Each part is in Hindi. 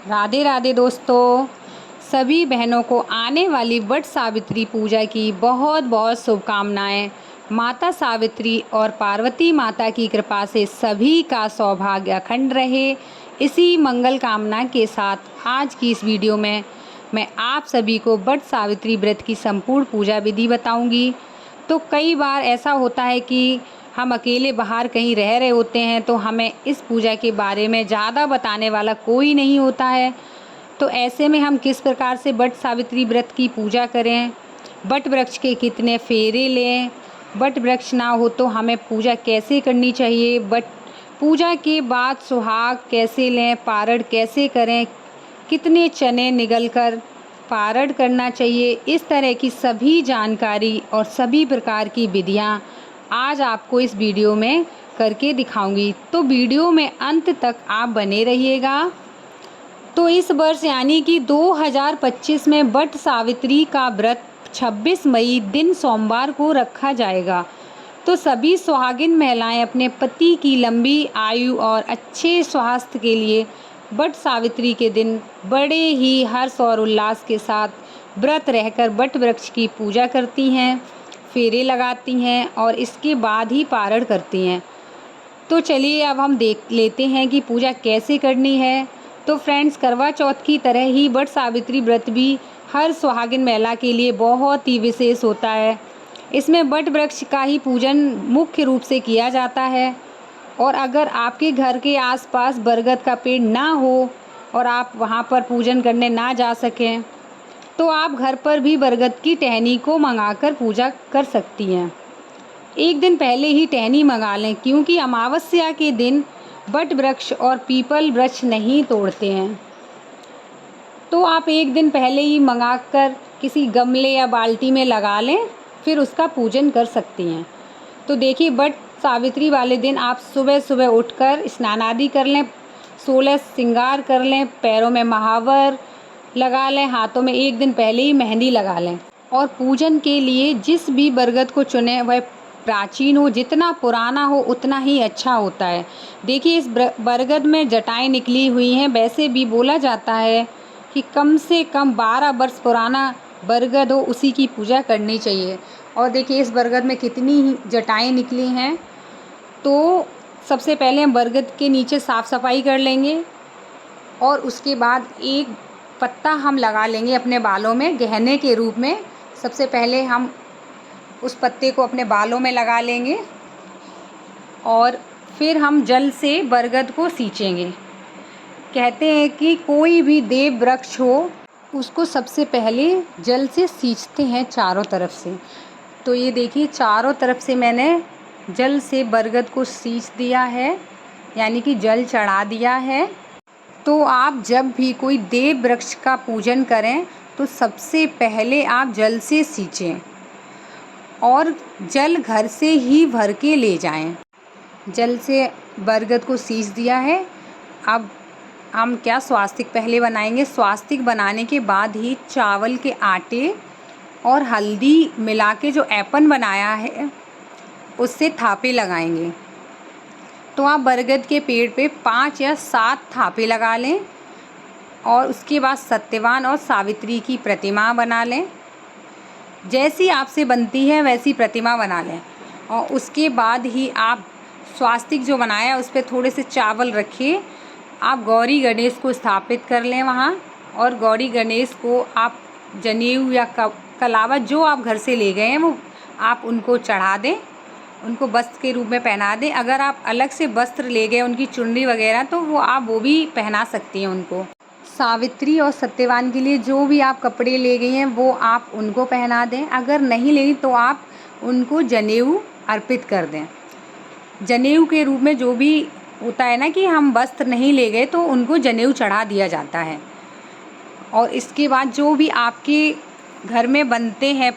राधे राधे दोस्तों। सभी बहनों को आने वाली वट सावित्री पूजा की बहुत बहुत शुभकामनाएं। माता सावित्री और पार्वती माता की कृपा से सभी का सौभाग्य अखंड रहे। इसी मंगल कामना के साथ आज की इस वीडियो में मैं आप सभी को वट सावित्री व्रत की संपूर्ण पूजा विधि बताऊंगी। तो कई बार ऐसा होता है कि हम अकेले बाहर कहीं रह रहे होते हैं तो हमें इस पूजा के बारे में ज़्यादा बताने वाला कोई नहीं होता है। तो ऐसे में हम किस प्रकार से वट सावित्री व्रत की पूजा करें, वट वृक्ष के कितने फेरे लें, वट वृक्ष ना हो तो हमें पूजा कैसे करनी चाहिए, वट पूजा के बाद सुहाग कैसे लें, पारण कैसे करें, कितने चने निगल कर पारण करना चाहिए, इस तरह की सभी जानकारी और सभी प्रकार की विधियाँ आज आपको इस वीडियो में करके दिखाऊंगी। तो वीडियो में अंत तक आप बने रहिएगा। तो इस वर्ष यानी कि 2025 में वट सावित्री का व्रत 26 मई दिन सोमवार को रखा जाएगा। तो सभी सुहागिन महिलाएं अपने पति की लंबी आयु और अच्छे स्वास्थ्य के लिए वट सावित्री के दिन बड़े ही हर्ष और उल्लास के साथ व्रत रहकर वट वृक्ष की पूजा करती हैं, फेरे लगाती हैं और इसके बाद ही पारण करती हैं। तो चलिए अब हम देख लेते हैं कि पूजा कैसे करनी है। तो फ्रेंड्स, करवा चौथ की तरह ही वट सावित्री व्रत भी हर सुहागिन महिला के लिए बहुत ही विशेष होता है। इसमें वट वृक्ष का ही पूजन मुख्य रूप से किया जाता है। और अगर आपके घर के आसपास बरगद का पेड़ ना हो और आप वहाँ पर पूजन करने ना जा सकें तो आप घर पर भी बरगद की टहनी को मंगाकर पूजा कर सकती हैं। एक दिन पहले ही टहनी मंगा लें, क्योंकि अमावस्या के दिन वट वृक्ष और पीपल वृक्ष नहीं तोड़ते हैं। तो आप एक दिन पहले ही मंगाकर किसी गमले या बाल्टी में लगा लें, फिर उसका पूजन कर सकती हैं। तो देखिए, वट सावित्री वाले दिन आप सुबह सुबह उठकर स्नान आदि कर लें, 16 श्रृंगार कर लें, पैरों में महावर लगा लें, हाथों में एक दिन पहले ही मेहंदी लगा लें। और पूजन के लिए जिस भी बरगद को चुनें वह प्राचीन हो, जितना पुराना हो उतना ही अच्छा होता है। देखिए, इस बरगद में जटाएं निकली हुई हैं। वैसे भी बोला जाता है कि कम से कम 12 वर्ष पुराना बरगद हो उसी की पूजा करनी चाहिए। और देखिए इस बरगद में कितनी ही जटाएं निकली हैं। तो सबसे पहले हम बरगद के नीचे साफ़ सफाई कर लेंगे और उसके बाद एक पत्ता हम लगा लेंगे अपने बालों में गहने के रूप में। सबसे पहले हम उस पत्ते को अपने बालों में लगा लेंगे और फिर हम जल से बरगद को सींचेंगे। कहते हैं कि कोई भी देव वृक्ष हो उसको सबसे पहले जल से सींचते हैं चारों तरफ से। तो ये देखिए, चारों तरफ से मैंने जल से बरगद को सींच दिया है, यानी कि जल चढ़ा दिया है। तो आप जब भी कोई देव वृक्ष का पूजन करें तो सबसे पहले आप जल से सींचें और जल घर से ही भर के ले जाएं। जल से बरगद को सींच दिया है। अब हम क्या स्वास्तिक पहले बनाएंगे। स्वास्तिक बनाने के बाद ही चावल के आटे और हल्दी मिला के जो ऐपन बनाया है उससे थापे लगाएंगे। तो आप बरगद के पेड़ पे 5 या 7 थापे लगा लें और उसके बाद सत्यवान और सावित्री की प्रतिमा बना लें। जैसी आपसे बनती है वैसी प्रतिमा बना लें और उसके बाद ही आप स्वास्तिक जो बनाया उस पर थोड़े से चावल रखिए। आप गौरी गणेश को स्थापित कर लें वहाँ, और गौरी गणेश को आप जनेऊ या कलावा जो आप घर से ले गए हैं वो आप उनको चढ़ा दें, उनको वस्त्र के रूप में पहना दें। अगर आप अलग से वस्त्र ले गए उनकी चुनरी वगैरह तो वो भी पहना सकती हैं उनको। सावित्री और सत्यवान के लिए जो भी आप कपड़े ले गई हैं वो आप उनको पहना दें। अगर नहीं लेनी तो आप उनको जनेऊ अर्पित कर दें। जनेऊ के रूप में जो भी होता है ना कि हम वस्त्र नहीं ले गए तो उनको जनेऊ चढ़ा दिया जाता है। और इसके बाद जो भी आपके घर में बनते हैं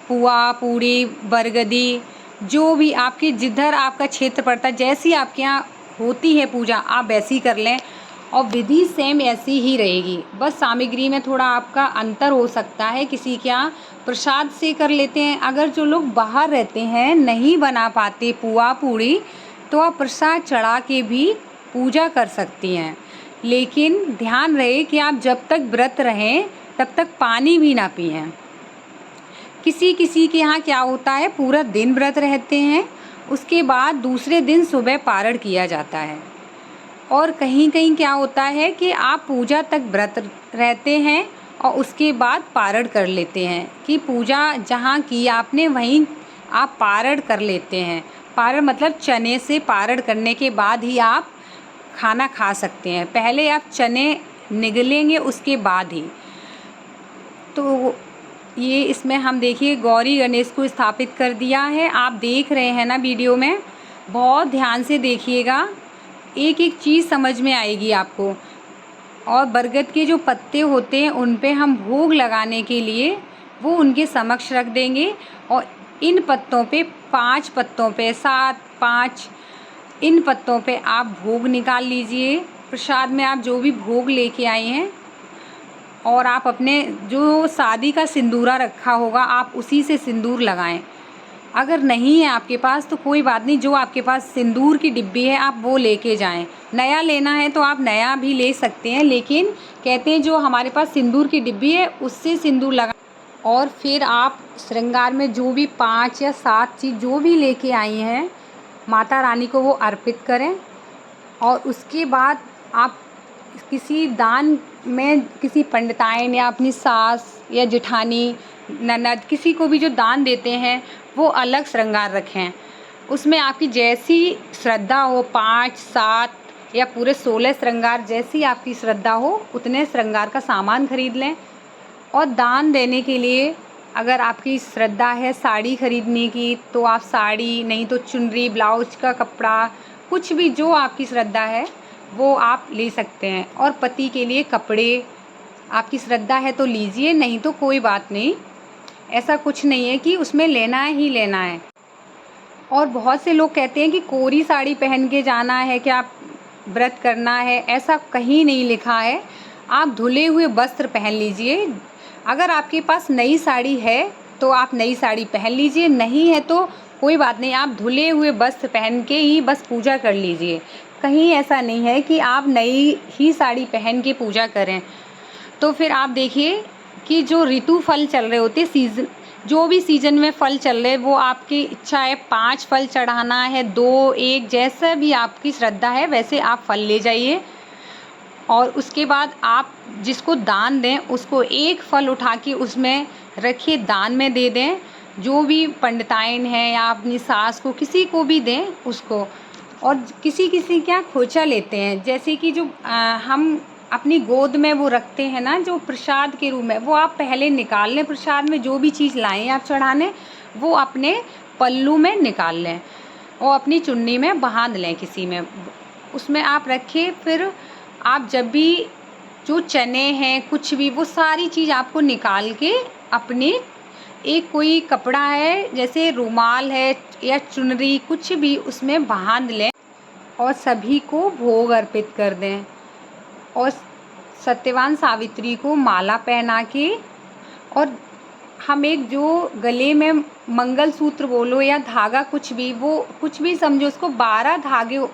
पुआ पूड़ी बरगदी, जो भी आपके जिधर आपका क्षेत्र पड़ता है, जैसी आपके यहाँ होती है पूजा आप वैसी कर लें और विधि सेम ऐसी ही रहेगी। बस सामग्री में थोड़ा आपका अंतर हो सकता है। किसी के यहाँ प्रसाद से कर लेते हैं। अगर जो लोग बाहर रहते हैं नहीं बना पाते पुआ पूड़ी तो आप प्रसाद चढ़ा के भी पूजा कर सकती हैं। लेकिन ध्यान रहे कि आप जब तक व्रत रहें तब तक पानी भी ना पिएं। किसी किसी के यहाँ क्या होता है, पूरा दिन व्रत रहते हैं, उसके बाद दूसरे दिन सुबह पारण किया जाता है। और कहीं कहीं क्या होता है कि आप पूजा तक व्रत रहते हैं और उसके बाद पारण कर लेते हैं, कि पूजा जहाँ की आपने वहीं आप पारण कर लेते हैं। पारण मतलब चने से पारण करने के बाद ही आप खाना खा सकते हैं। पहले आप चने निगलेंगे उसके बाद ही। तो ये इसमें हम देखिए गौरी गणेश को स्थापित कर दिया है। आप देख रहे हैं ना वीडियो में, बहुत ध्यान से देखिएगा, एक एक चीज़ समझ में आएगी आपको। और बरगद के जो पत्ते होते हैं उन पे हम भोग लगाने के लिए वो उनके समक्ष रख देंगे। और इन पत्तों पे 5 पत्तों पे 7 5 इन पत्तों पे आप भोग निकाल लीजिए। प्रसाद में आप जो भी भोग लेके आए हैं, और आप अपने जो शादी का सिंदूरा रखा होगा आप उसी से सिंदूर लगाएं। अगर नहीं है आपके पास तो कोई बात नहीं, जो आपके पास सिंदूर की डिब्बी है आप वो लेके जाएं। नया लेना है तो आप नया भी ले सकते हैं, लेकिन कहते हैं जो हमारे पास सिंदूर की डिब्बी है उससे सिंदूर लगा। और फिर आप श्रृंगार में जो भी 5 या 7 चीज़ जो भी लेके आई हैं माता रानी को वो अर्पित करें। और उसके बाद आप किसी दान में किसी पंडिताइन या अपनी सास या जेठानी ननद किसी को भी जो दान देते हैं वो अलग श्रृंगार रखें। उसमें आपकी जैसी श्रद्धा हो, 5 7 या पूरे 16 श्रृंगार, जैसी आपकी श्रद्धा हो उतने श्रृंगार का सामान खरीद लें। और दान देने के लिए अगर आपकी श्रद्धा है साड़ी खरीदने की तो आप साड़ी, नहीं तो चुनरी, ब्लाउज का कपड़ा, कुछ भी जो आपकी श्रद्धा है वो आप ले सकते हैं। और पति के लिए कपड़े, आपकी श्रद्धा है तो लीजिए, नहीं तो कोई बात नहीं। ऐसा कुछ नहीं है कि उसमें लेना ही लेना है। और बहुत से लोग कहते हैं कि कोरी साड़ी पहन के जाना है, क्या व्रत करना है, ऐसा कहीं नहीं लिखा है। आप धुले हुए वस्त्र पहन लीजिए। अगर आपके पास नई साड़ी है तो आप नई साड़ी पहन लीजिए, नहीं है तो कोई बात नहीं, आप धुले हुए वस्त्र पहन के ही बस पूजा कर लीजिए। कहीं ऐसा नहीं है कि आप नई ही साड़ी पहन के पूजा करें। तो फिर आप देखिए कि जो ऋतु फल चल रहे होते, सीज़न, जो भी सीज़न में फल चल रहे वो आपकी इच्छा है, 5 फल चढ़ाना है, 2 1 जैसा भी आपकी श्रद्धा है वैसे आप फल ले जाइए। और उसके बाद आप जिसको दान दें उसको एक फल उठा के उसमें रखिए, दान में दे दें। जो भी पंडिताइन हैं या अपनी सास को, किसी को भी दें उसको। और किसी किसी क्या खोचा लेते हैं, जैसे कि जो हम अपनी गोद में वो रखते हैं ना जो प्रसाद के रूप में, वो आप पहले निकाल लें। प्रसाद में जो भी चीज़ लाएं आप चढ़ाने, वो अपने पल्लू में निकाल लें और अपनी चुन्नी में बांध लें, किसी में उसमें आप रखें। फिर आप जब भी जो चने हैं कुछ भी, वो सारी चीज़ आपको निकाल के अपने एक कोई कपड़ा है जैसे रुमाल है या चुनरी, कुछ भी उसमें बांध लें और सभी को भोग अर्पित कर दें। और सत्यवान सावित्री को माला पहना के, और हम एक जो गले में मंगलसूत्र बोलो या धागा, कुछ भी, वो कुछ भी समझो, उसको 12 धागे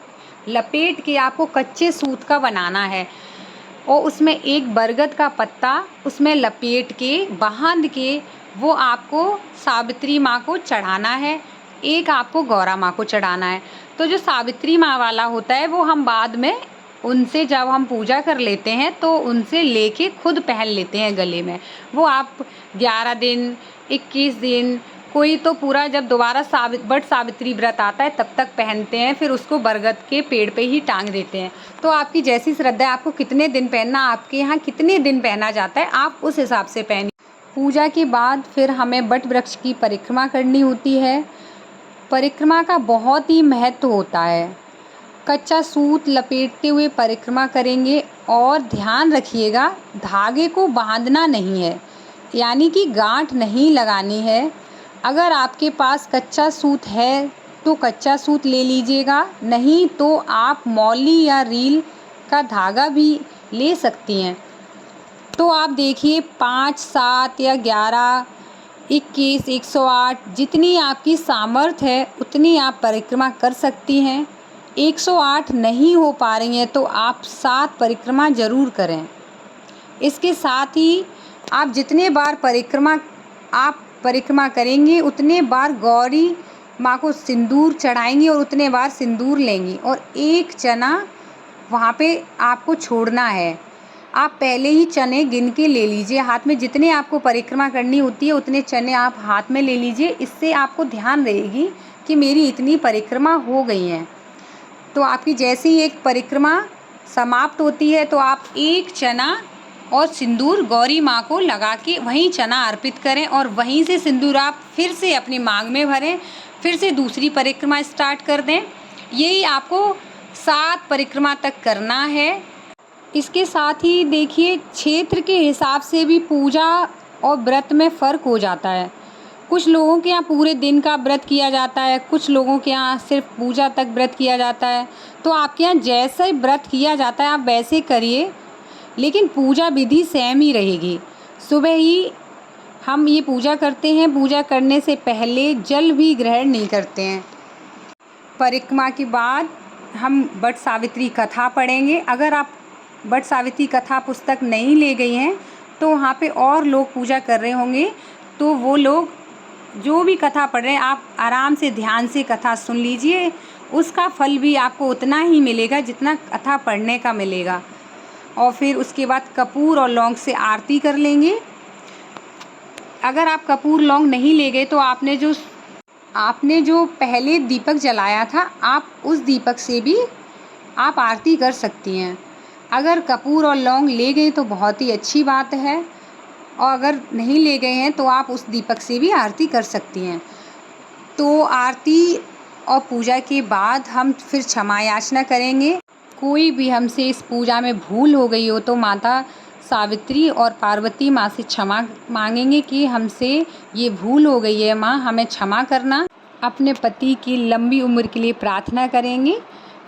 लपेट के आपको कच्चे सूत का बनाना है। और उसमें एक बरगद का पत्ता उसमें लपेट के बांध के वो आपको सावित्री माँ को चढ़ाना है, एक आपको गौरा माँ को चढ़ाना है। तो जो सावित्री माँ वाला होता है वो हम बाद में उनसे, जब हम पूजा कर लेते हैं तो उनसे लेके खुद पहन लेते हैं गले में। वो आप 11 दिन 21 दिन, कोई तो पूरा जब दोबारा बट सावित्री व्रत आता है तब तक पहनते हैं, फिर उसको बरगद के पेड़ पे ही टांग देते हैं। तो आपकी जैसी श्रद्धा है, आपको कितने दिन पहनना, आपके यहाँ कितने दिन पहना जाता है, आप उस हिसाब से पहनिए। पूजा के बाद फिर हमें वट वृक्ष की परिक्रमा करनी होती है। परिक्रमा का बहुत ही महत्व होता है। कच्चा सूत लपेटते हुए परिक्रमा करेंगे। और ध्यान रखिएगा, धागे को बांधना नहीं है, यानी कि गांठ नहीं लगानी है। अगर आपके पास कच्चा सूत है तो कच्चा सूत ले लीजिएगा, नहीं तो आप मौली या रील का धागा भी ले सकती हैं। तो आप देखिए 5 7 या 11 21 108 जितनी आपकी सामर्थ्य है उतनी आप परिक्रमा कर सकती हैं। 108 नहीं हो पा रही हैं तो आप 7 परिक्रमा ज़रूर करें। इसके साथ ही आप जितने बार परिक्रमा करेंगे उतने बार गौरी माँ को सिंदूर चढ़ाएंगी और उतने बार सिंदूर लेंगी और एक चना वहाँ पे आपको छोड़ना है। आप पहले ही चने गिन के ले लीजिए, हाथ में जितने आपको परिक्रमा करनी होती है उतने चने आप हाथ में ले लीजिए। इससे आपको ध्यान रहेगी कि मेरी इतनी परिक्रमा हो गई हैं। तो आपकी जैसे ही एक परिक्रमा समाप्त होती है तो आप एक चना और सिंदूर गौरी माँ को लगा के वहीं चना अर्पित करें और वहीं से सिंदूर आप फिर से अपनी मांग में भरें, फिर से दूसरी परिक्रमा स्टार्ट कर दें। यही आपको 7 परिक्रमा तक करना है। इसके साथ ही देखिए, क्षेत्र के हिसाब से भी पूजा और व्रत में फ़र्क हो जाता है। कुछ लोगों के यहाँ पूरे दिन का व्रत किया जाता है, कुछ लोगों के यहाँ सिर्फ पूजा तक व्रत किया जाता है। तो आपके यहाँ जैसा ही व्रत किया जाता है आप वैसे करिए, लेकिन पूजा विधि सेम ही रहेगी। सुबह ही हम ये पूजा करते हैं, पूजा करने से पहले जल भी ग्रहण नहीं करते हैं। परिक्रमा के बाद हम वट सावित्री कथा पढ़ेंगे। अगर आप वट सावित्री कथा पुस्तक नहीं ले गई हैं तो वहाँ पे और लोग पूजा कर रहे होंगे, तो वो लोग जो भी कथा पढ़ रहे हैं आप आराम से ध्यान से कथा सुन लीजिए। उसका फल भी आपको उतना ही मिलेगा जितना कथा पढ़ने का मिलेगा। और फिर उसके बाद कपूर और लौंग से आरती कर लेंगे। अगर आप कपूर लौंग नहीं ले गए तो आपने जो पहले दीपक जलाया था आप उस दीपक से भी आप आरती कर सकती हैं। अगर कपूर और लौंग ले गए तो बहुत ही अच्छी बात है, और अगर नहीं ले गए हैं तो आप उस दीपक से भी आरती कर सकती हैं। तो आरती और पूजा के बाद हम फिर क्षमा याचना करेंगे। कोई भी हमसे इस पूजा में भूल हो गई हो तो माता सावित्री और पार्वती माँ से क्षमा मांगेंगे कि हमसे ये भूल हो गई है माँ, हमें क्षमा करना। अपने पति की लंबी उम्र के लिए प्रार्थना करेंगे।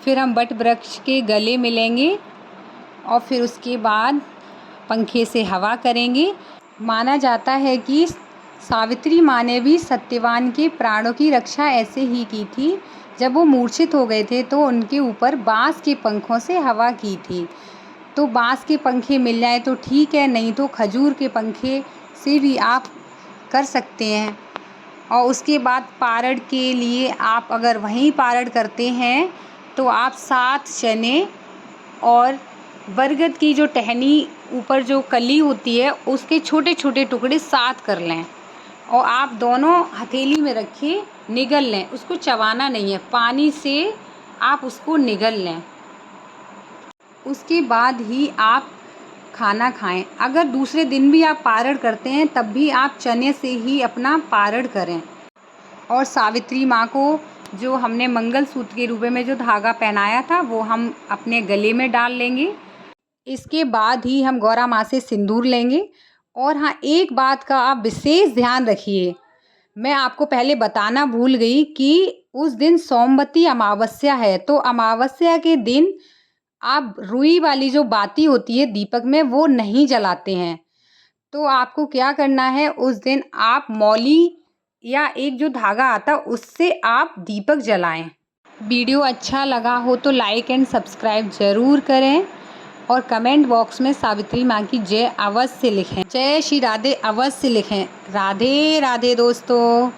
फिर हम वट वृक्ष के गले मिलेंगे और फिर उसके बाद पंखे से हवा करेंगे। माना जाता है कि सावित्री माँ ने भी सत्यवान के प्राणों की रक्षा ऐसे ही की थी। जब वो मूर्छित हो गए थे तो उनके ऊपर बाँस के पंखों से हवा की थी। तो बाँस के पंखे मिल जाए तो ठीक है, नहीं तो खजूर के पंखे से भी आप कर सकते हैं। और उसके बाद पारण के लिए आप अगर वहीं पारण करते हैं तो आप 7 चने और बरगद की जो टहनी ऊपर जो कली होती है उसके छोटे छोटे टुकड़े 7 कर लें और आप दोनों हथेली में रखिए, निगल लें। उसको चबाना नहीं है, पानी से आप उसको निगल लें। उसके बाद ही आप खाना खाएं। अगर दूसरे दिन भी आप पारण करते हैं तब भी आप चने से ही अपना पारण करें। और सावित्री माँ को जो हमने मंगलसूत्र के रूप में जो धागा पहनाया था वो हम अपने गले में डाल लेंगे। इसके बाद ही हम गौरा माँ से सिंदूर लेंगे। और हाँ, एक बात का आप विशेष ध्यान रखिए, मैं आपको पहले बताना भूल गई कि उस दिन सोमवती अमावस्या है। तो अमावस्या के दिन आप रुई वाली जो बाती होती है दीपक में वो नहीं जलाते हैं। तो आपको क्या करना है, उस दिन आप मौली या एक जो धागा आता है उससे आप दीपक जलाएं। वीडियो अच्छा लगा हो तो लाइक एंड सब्सक्राइब ज़रूर करें और कमेंट बॉक्स में सावित्री माँ की जय अवश्य लिखें। जय श्री राधे अवश्य लिखें। राधे राधे दोस्तों।